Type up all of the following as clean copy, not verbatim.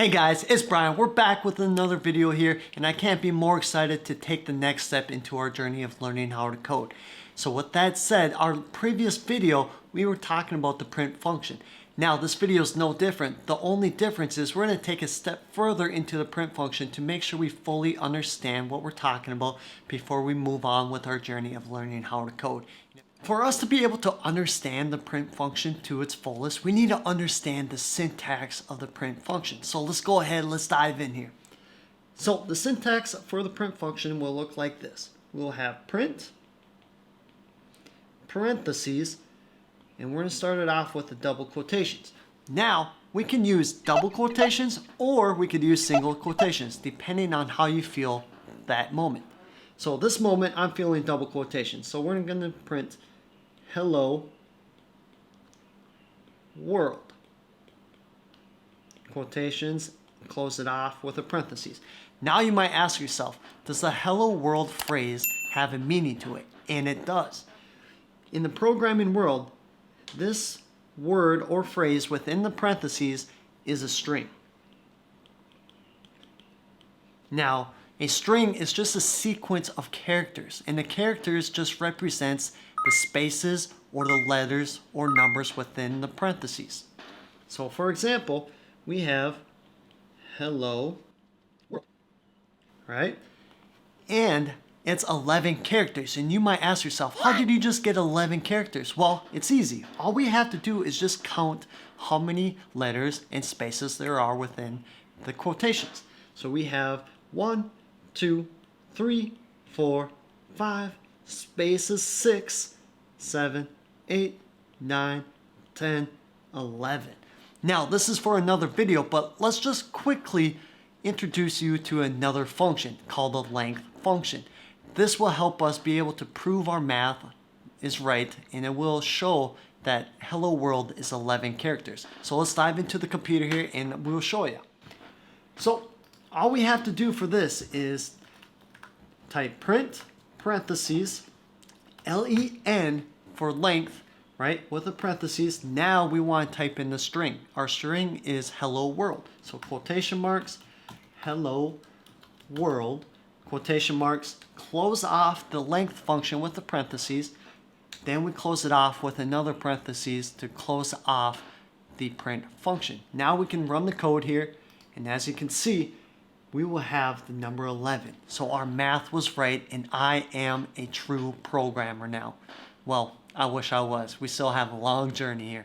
Hey guys, it's Brian. We're back with another video here, and I can't be more excited to take the next step into our journey of learning how to code. So with that said, our previous video, we were talking about the print function. Now this video is no different. The only difference is we're going to take a step further into the print function to make sure we fully understand what we're talking about before we move on with our journey of learning how to code. For us to be able to understand the print function to its fullest, we need to understand the syntax of the print function. So let's go ahead, let's dive in here. So the syntax for the print function will look like this. We'll have print, parentheses, and we're going to start it off with the double quotations. Now, we can use double quotations or we could use single quotations, depending on how you feel that moment. So this moment, I'm feeling double quotations. So we're going to print hello world. Quotations, close it off with a parentheses. Now you might ask yourself, does the hello world phrase have a meaning to it? And it does. In the programming world, this word or phrase within the parentheses is a string. Now, a string is just a sequence of characters, and the characters just represents the spaces or the letters or numbers within the parentheses. So for example, we have hello world, right? And it's 11 characters, and you might ask yourself, how did you just get 11 characters? Well, it's easy. All we have to do is just count how many letters and spaces there are within the quotations. So we have 1, 2, 3, 4, 5, spaces 6, 7, 8, 9, 10, 11. Now this is for another video, but let's just quickly introduce you to another function called the length function. This will help us be able to prove our math is right, and it will show that hello world is 11 characters. So let's dive into the computer here and we'll show you. So all we have to do for this is type print parentheses len for length, right, with a parentheses. Now we want to type in the string. Our string is hello world. So quotation marks, hello world, quotation marks, close off the length function with the parentheses. Then we close it off with another parentheses to close off the print function. Now we can run the code here, and as you can see, we will have the number 11. So our math was right, and I am a true programmer now. Well, I wish I was. We still have a long journey here.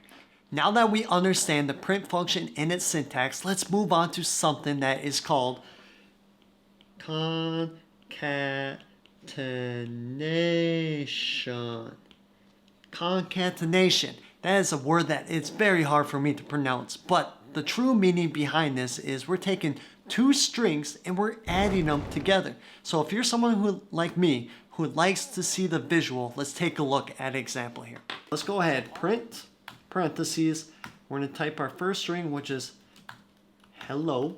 Now that we understand the print function and its syntax, let's move on to something that is called concatenation. Concatenation. That is a word that it's very hard for me to pronounce, but the true meaning behind this is we're taking two strings and we're adding them together. So if you're someone who, like me, who likes to see the visual, let's take a look at an example here. Let's go ahead, print parentheses. We're going to type our first string, which is hello.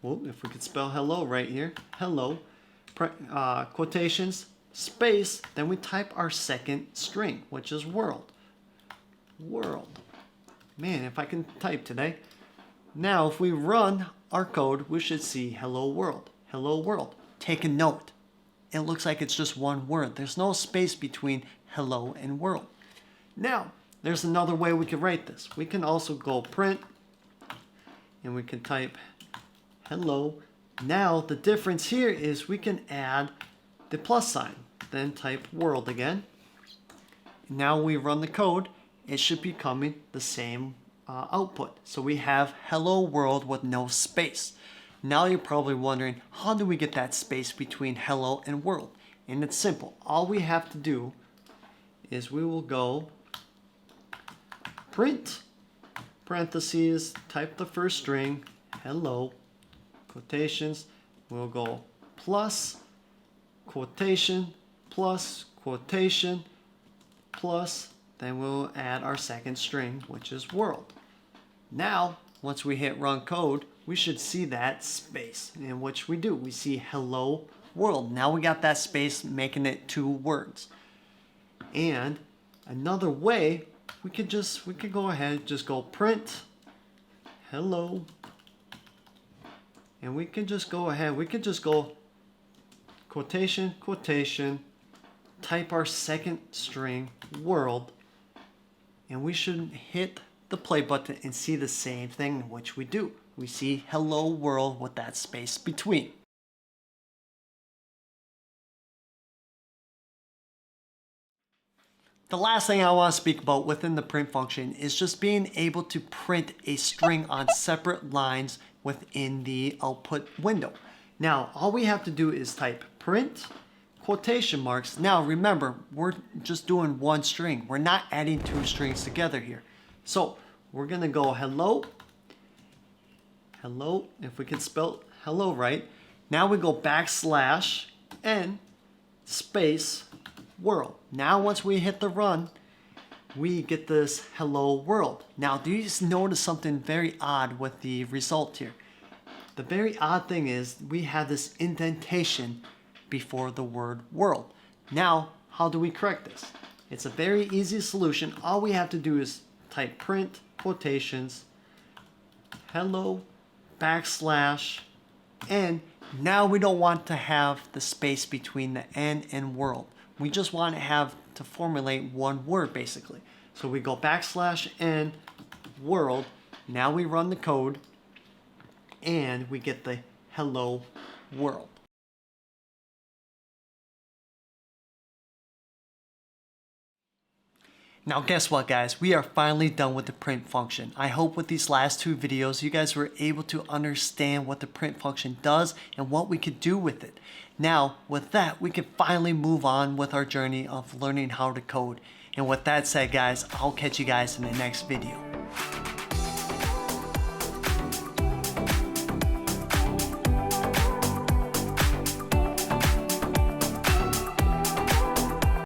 Well, if we could spell hello right here, hello, quotations, space, then we type our second string, which is world. World. Man, if I can type today. Now, if we run our code, we should see hello world. Hello world. Take a note. It looks like it's just one word. There's no space between hello and world. Now, there's another way we can write this. We can also go print, and we can type hello. Now, the difference here is we can add the plus sign. Then type world again. Now we run the code. It should be coming the same output. So we have hello world with no space. Now you're probably wondering, how do we get that space between hello and world? And it's simple. All we have to do is we will go print parentheses, type the first string, hello, quotations, we'll go plus quotation, plus quotation, plus, then we'll add our second string, which is world. Now, once we hit run code, we should see that space, in which we do. We see hello world. Now we got that space, making it two words. And another way, we could go ahead and just go print hello And we can just go ahead, we can just go quotation, quotation, type our second string, world, and we should hit the play button and see the same thing, which we do. We see hello world with that space between. The last thing I want to speak about within the print function is just being able to print a string on separate lines within the output window. Now, all we have to do is type print quotation marks. Now, remember, we're just doing one string. We're not adding two strings together here. So we're going to go hello, hello, if we can spell hello right. Now we go backslash n space world. Now once we hit the run, we get this hello world. Now do you just notice something very odd with the result here? The very odd thing is we have this indentation before the word world. Now how do we correct this? It's a very easy solution. All we have to do is type print quotations hello backslash n. Now we don't want to have the space between the n and world. We just want to have to formulate one word basically. So we go backslash n world. Now we run the code and we get the hello world. Now guess what guys, we are finally done with the print function. I hope with these last two videos you guys were able to understand what the print function does and what we could do with it. Now with that we can finally move on with our journey of learning how to code. And with that said guys, I'll catch you guys in the next video.